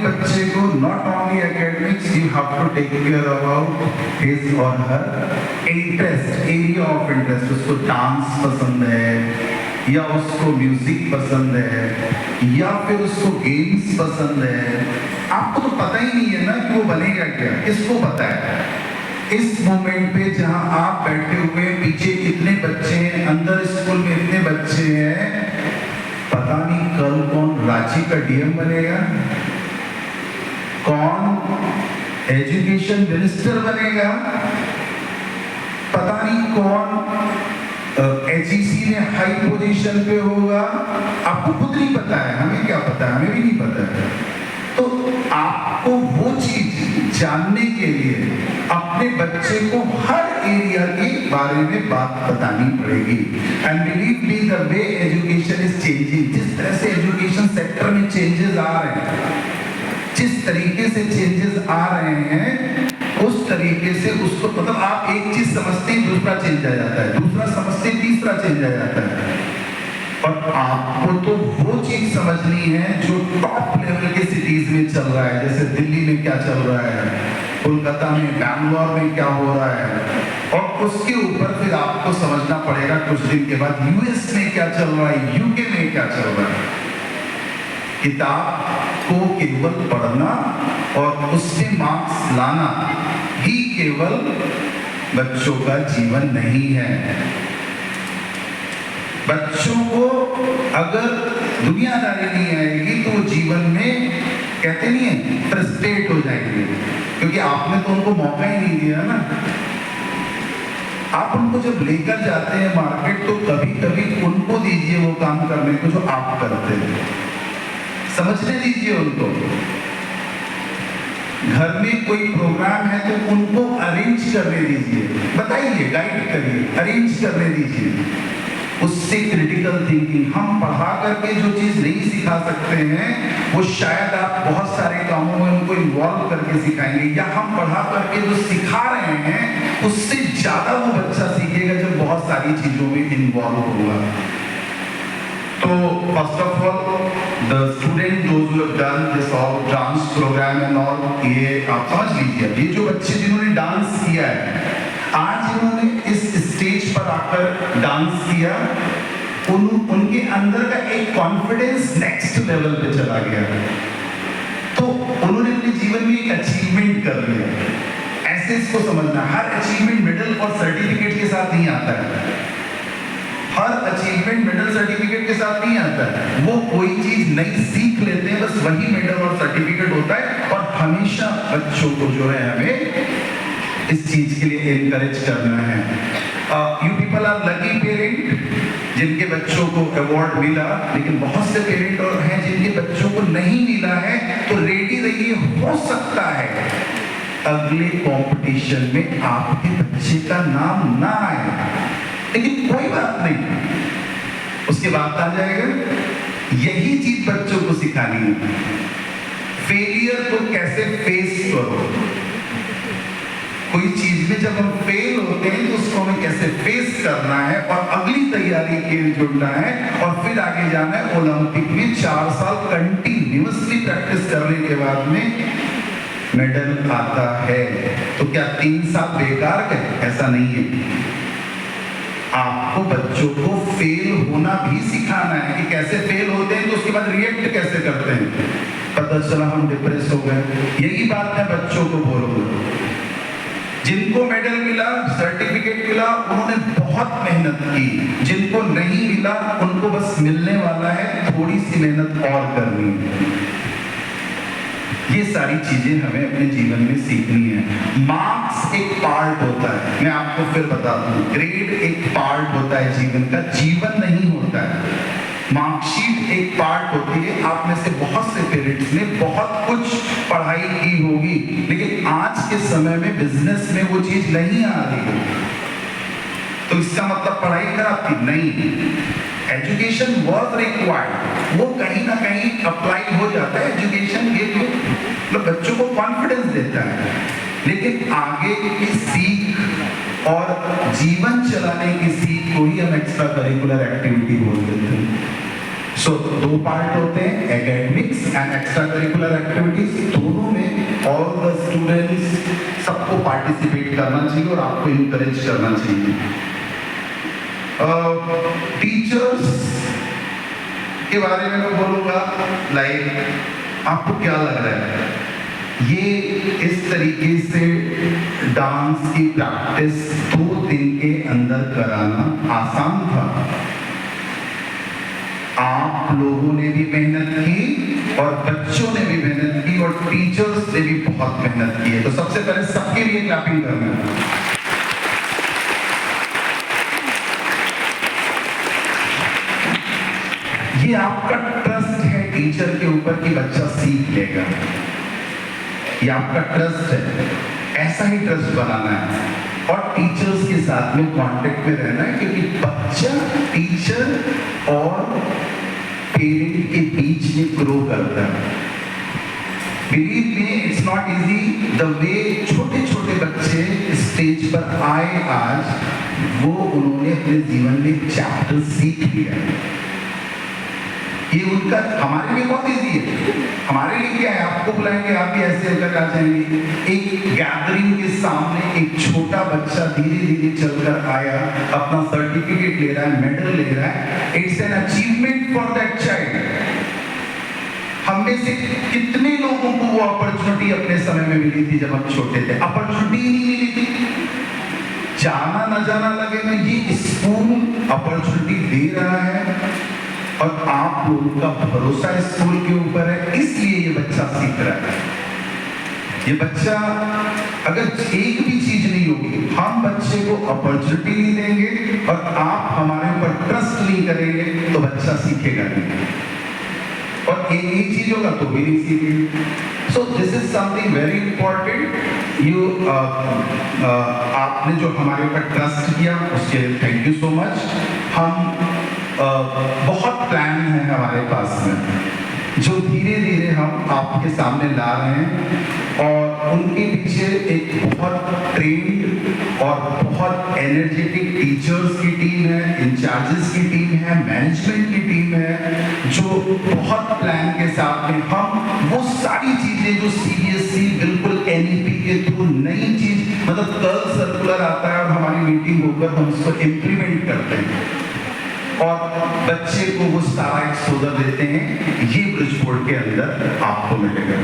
बच्चे को not only academics, you have to take care about his और her interest, area of interest. उसको dance पसंद है या उसको म्यूजिक पसंद है या फिर उसको गेम्स पसंद है। आपको तो पता ही नहीं है ना कि वो बनेगा क्या, किसको पता है। इस मोमेंट पे जहां आप बैठे हुए, पीछे इतने बच्चे हैं, अंदर स्कूल में इतने बच्चे हैं, पता नहीं कल कौन रांची का डीएम बनेगा, कौन एजुकेशन मिनिस्टर बनेगा, पता नहीं कौन एचईसी में हाई पोजीशन पे होगा। आपको खुद नहीं पता है, हमें क्या पता है, हमें भी नहीं पता है। तो आपको वो चीज जानने के लिए अपने बच्चे को हर एरिया के बारे में बात बतानी पड़ेगी। And believe me, the way education is changing, जिस तरह से एजुकेशन सेक्टर में चेंजेस आ रहे हैं, जिस तरीके से चेंजेस आ रहे हैं, उस तरीके से उसको, मतलब आप एक चीज समझते हैं दूसरा चेंज आ जाता है, दूसरा समझते तीसरा चेंज आ जाता है। और आपको तो वो चीज समझनी है जो टॉप लेवल के सिटीज में चल रहा है, जैसे दिल्ली में क्या चल रहा है, कोलकाता में, बैंगलोर में क्या हो रहा है, और उसके ऊपर फिर आपको समझना पड़ेगा कुछ दिन के बाद यूएस में क्या चल रहा है, यूके में क्या चल रहा है। किताब को केवल पढ़ना और उससे मार्क्स लाना ही केवल बच्चों का जीवन नहीं है। बच्चों को अगर दुनियादारी नहीं आएगी तो वो जीवन में, कहते नहीं है, फ्रस्ट्रेट हो जाएंगे, क्योंकि आपने तो उनको मौका ही नहीं दिया ना। आप उनको जब लेकर जाते हैं मार्केट तो कभी कभी उनको दीजिए वो काम करने को जो आप करते हैं, समझने दीजिए उनको। घर में कोई प्रोग्राम है तो उनको अरेंज करने दीजिए, बताइए, गाइड करिए, अरेंज करने दीजिए। उससे क्रिटिकल थिंकिंग, हम पढ़ा करके जो चीज नहीं सिखा सकते हैं वो शायद आप बहुत सारे कामों में उनको इन्वॉल्व करके सिखाएंगे, या हम पढ़ा करके जो सिखा रहे हैं उससे ज्यादा वो बच्चा सीखेगा जब बहुत सारी चीजों में इन्वॉल्व होगा। तो first of all the student those who have done this all dance program and all, ये आप समझ लीजिए, ये जो बच्चे जिन्होंने डांस किया है, आज इन्होंने इस स्टेज पर आकर डांस किया, उनके अंदर का एक कॉन्फिडेंस नेक्स्ट लेवल पे चला गया, तो उन्होंने अपने जीवन में एक अचीवमेंट कर लिया। ऐसे इसको समझना, हर अचीवमेंट मेडल और सर्टिफिकेट के साथ नहीं आता है, हर अचीवमेंट मेडल सर्टिफिकेट के साथ नहीं आता है। वो कोई चीज नई सीख लेते हैं, बस वही मेडल और सर्टिफिकेट होता है। और हमेशा बच्चों को जो है हमें इस चीज के लिए एनकरेज करना है। You people are lucky parent जिनके बच्चों को अवार्ड मिला, लेकिन बहुत से पेरेंट और हैं जिनके बच्चों को नहीं मिला है, तो रेडी रहिए, हो सकता है अगले कंपटीशन में आपके बच्चे का नाम ना आए, लेकिन कोई बात नहीं, उसके बाद आ जाएगा। यही चीज बच्चों को सिखानी है, फेलियर को कैसे फेस करो। कोई चीज में जब हम फेल होते हैं तो उसको हमें कैसे फेस करना है और अगली तैयारी के लिए जुड़ना है और फिर आगे जाना है। ओलंपिक में 4 साल कंटिन्यूअसली प्रैक्टिस करने के बाद में मेडल आता है, तो क्या 3 साल बेकार गए? ऐसा नहीं है। आपको बच्चों को फेल होना भी सिखाना है कि कैसे फेल होते हैं तो उसके बाद रिएक्ट कैसे करते हैं। पता चला हम डिप्रेस हो गए, यही बात मैं बच्चों को बोलूंगा। जिनको मेडल मिला, सर्टिफिकेट मिला, उन्होंने बहुत मेहनत की, जिनको नहीं मिला उनको बस मिलने वाला है, थोड़ी सी मेहनत और करनी है। ये सारी चीजें हमें अपने जीवन में सीखनी है। मार्क्स एक पार्ट होता है, मैं आपको फिर बता दूं, ग्रेड एक पार्ट होता है जीवन का, जीवन नहीं होता है। मार्कशीट एक पार्ट होती है। आप में से बहुत से पेरेंट्स ने बहुत कुछ पढ़ाई की होगी, लेकिन आज के समय में बिजनेस में वो चीज नहीं आ रही, तो इसका मतलब पढ़ाई खराब थी? नहीं, एजुकेशन वॉज रिक्वायर्ड, वो कहीं ना कहीं अप्लाई हो जाता है। एजुकेशन ये मतलब बच्चों को कॉन्फिडेंस देता है, लेकिन आगे की सीख और जीवन चलाने की सीख को ही हम एक्स्ट्रा करिकुलर एक्टिविटी बोल देते हैं। सो दो पार्ट होते हैं, academics and extra curricular activities. दोनों में ऑल द स्टूडेंट्स सबको पार्टिसिपेट करना चाहिए और आपको इनकरेज करना चाहिए। टीचर्स के बारे में मैं बोलूंगा, लाइक आपको क्या लग रहा है ये इस तरीके से डांस की प्रैक्टिस 2 दिन के अंदर कराना आसान था? आप लोगों ने भी मेहनत की और बच्चों ने भी मेहनत की और टीचर्स ने भी बहुत मेहनत की है। तो सबसे पहले सबके लिए क्लैपिंग करना है। ये आपका ट्रस्ट है टीचर के ऊपर कि बच्चा सीख लेगा। ये आपका ट्रस्ट है, ऐसा ही ट्रस्ट बनाना है और टीचर्स के साथ में कांटेक्ट में रहना है, क्योंकि बच्चा टीचर और पेरेंट के बीच में ग्रो करता है। Believe me, it's not easy. The way छोटे छोटे बच्चे स्टेज पर आए आज, वो उन्होंने अपने जीवन में एक चैप्टर सीख लिया। ये उनका हमारे लिए बहुत इजी है। हमारे लिए क्या है, आपको बुलाएंगे, आप भी ऐसे होकर आ जाएंगे। एक गैदरिंग के सामने एक छोटा बच्चा धीरे धीरे चलकर आया, अपना सर्टिफिकेट ले रहा है, मेडल ले रहा है। It's an achievement for that child. हम में से कितने लोगों को वो अपॉर्चुनिटी अपने समय में मिली थी जब हम छोटे थे? अपॉर्चुनिटी ही नहीं मिली थी। जाना न जाना लगेगा, ये स्कूल अपॉर्चुनिटी दे रहा है और आप लोगों का भरोसा स्कूल के ऊपर है, इसलिए ये बच्चा सीख रहा है। ये बच्चा अगर एक भी चीज नहीं होगी, हम बच्चे को अपॉर्चुनिटी नहीं देंगे और आप हमारे ऊपर ट्रस्ट नहीं करेंगे, तो बच्चा सीखेगा नहीं। और एक चीज होगा तो भी नहीं सीखेगा। So this is something very important. You आपने जो हमारे ऊपर ट्रस्ट किया उसके लिए थैंक यू सो मच। हम बहुत प्लान है हमारे पास में जो धीरे धीरे हम आपके सामने ला रहे हैं और उनके पीछे एक बहुत ट्रेन्ड और बहुत एनर्जेटिक टीचर्स की टीम है, इंचार्जेस की टीम है, मैनेजमेंट की टीम है, जो बहुत प्लान के साथ में हम वो सारी चीजें जो सीबीएसई बिल्कुल एनईपी के थ्रू नई चीज, मतलब कल सर्कुलर आता है और हमारी मीटिंग होकर हम उसको इम्प्लीमेंट करते हैं और बच्चे को वो सारा एक्सपोजर देते हैं। ये ब्रिजपोर्ट के अंदर आपको मिलेगा।